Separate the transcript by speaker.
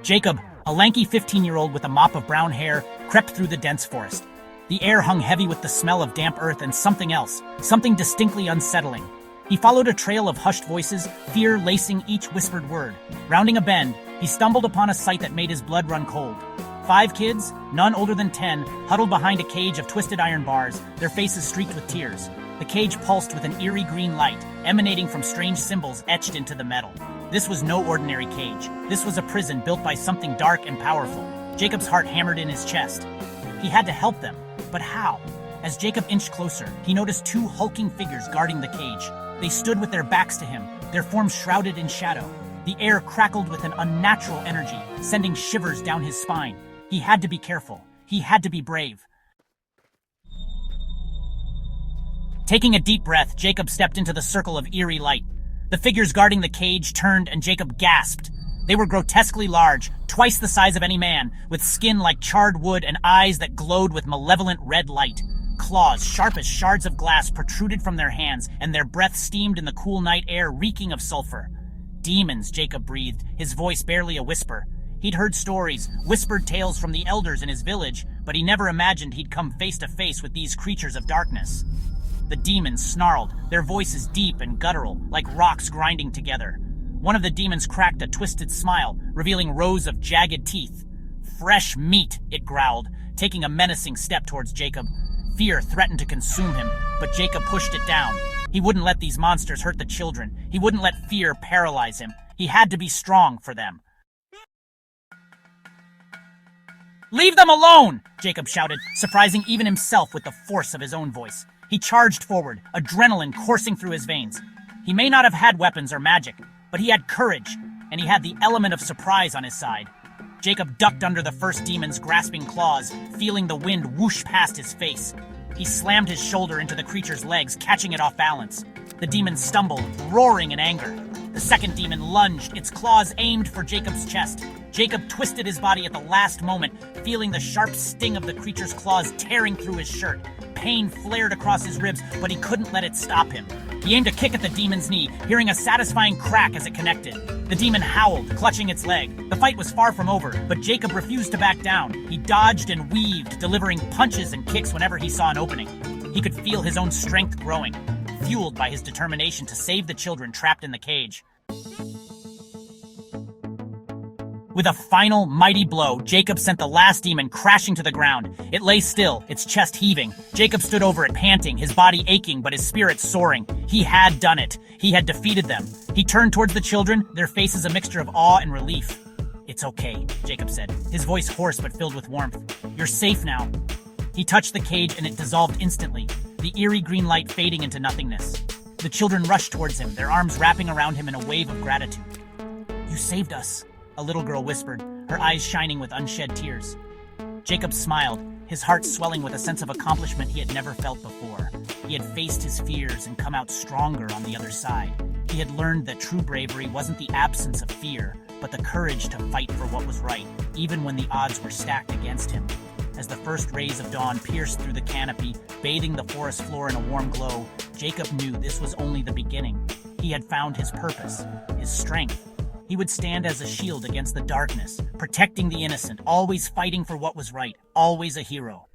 Speaker 1: Jacob, a lanky 15-year-old with a mop of brown hair, crept through the dense forest. The air hung heavy with the smell of damp earth and something else, something distinctly unsettling. He followed a trail of hushed voices, fear lacing each whispered word. Rounding a bend, he stumbled upon a sight that made his blood run cold. 5 kids, none older than 10, huddled behind a cage of twisted iron bars, their faces streaked with tears. The cage pulsed with an eerie green light, emanating from strange symbols etched into the metal. This was no ordinary cage. This was a prison built by something dark and powerful. Jacob's heart hammered in his chest. He had to help them, but how? As Jacob inched closer, he noticed 2 hulking figures guarding the cage. They stood with their backs to him, their forms shrouded in shadow. The air crackled with an unnatural energy, sending shivers down his spine. He had to be careful. He had to be brave. Taking a deep breath, Jacob stepped into the circle of eerie light. The figures guarding the cage turned and Jacob gasped. They were grotesquely large, twice the size of any man, with skin like charred wood and eyes that glowed with malevolent red light. Claws, sharp as shards of glass, protruded from their hands, and their breath steamed in the cool night air, reeking of sulfur. Demons, Jacob breathed, his voice barely a whisper. He'd heard stories, whispered tales from the elders in his village, but he never imagined he'd come face to face with these creatures of darkness. The demons snarled, their voices deep and guttural, like rocks grinding together. One of the demons cracked a twisted smile, revealing rows of jagged teeth. Fresh meat, it growled, taking a menacing step towards Jacob. Fear threatened to consume him, but Jacob pushed it down. He wouldn't let these monsters hurt the children. He wouldn't let fear paralyze him. He had to be strong for them. "Leave them alone!" Jacob shouted, surprising even himself with the force of his own voice. He charged forward, adrenaline coursing through his veins. He may not have had weapons or magic, but he had courage, and he had the element of surprise on his side. Jacob ducked under the first demon's grasping claws, feeling the wind whoosh past his face. He slammed his shoulder into the creature's legs, catching it off balance. The demon stumbled, roaring in anger. The second demon lunged, its claws aimed for Jacob's chest. Jacob twisted his body at the last moment, feeling the sharp sting of the creature's claws tearing through his shirt. Pain flared across his ribs, but he couldn't let it stop him. He aimed a kick at the demon's knee, hearing a satisfying crack as it connected. The demon howled, clutching its leg. The fight was far from over, but Jacob refused to back down. He dodged and weaved, delivering punches and kicks whenever he saw an opening. He could feel his own strength growing, fueled by his determination to save the children trapped in the cage. With a final, mighty blow, Jacob sent the last demon crashing to the ground. It lay still, its chest heaving. Jacob stood over it panting, his body aching but his spirit soaring. He had done it. He had defeated them. He turned towards the children, their faces a mixture of awe and relief. "It's okay," Jacob said, his voice hoarse but filled with warmth. "You're safe now." He touched the cage and it dissolved instantly, the eerie green light fading into nothingness. The children rushed towards him, their arms wrapping around him in a wave of gratitude. "You saved us," a little girl whispered, her eyes shining with unshed tears. Jacob smiled, his heart swelling with a sense of accomplishment he had never felt before. He had faced his fears and come out stronger on the other side. He had learned that true bravery wasn't the absence of fear, but the courage to fight for what was right, even when the odds were stacked against him. As the first rays of dawn pierced through the canopy, bathing the forest floor in a warm glow, Jacob knew this was only the beginning. He had found his purpose, his strength. He would stand as a shield against the darkness, protecting the innocent, always fighting for what was right, always a hero.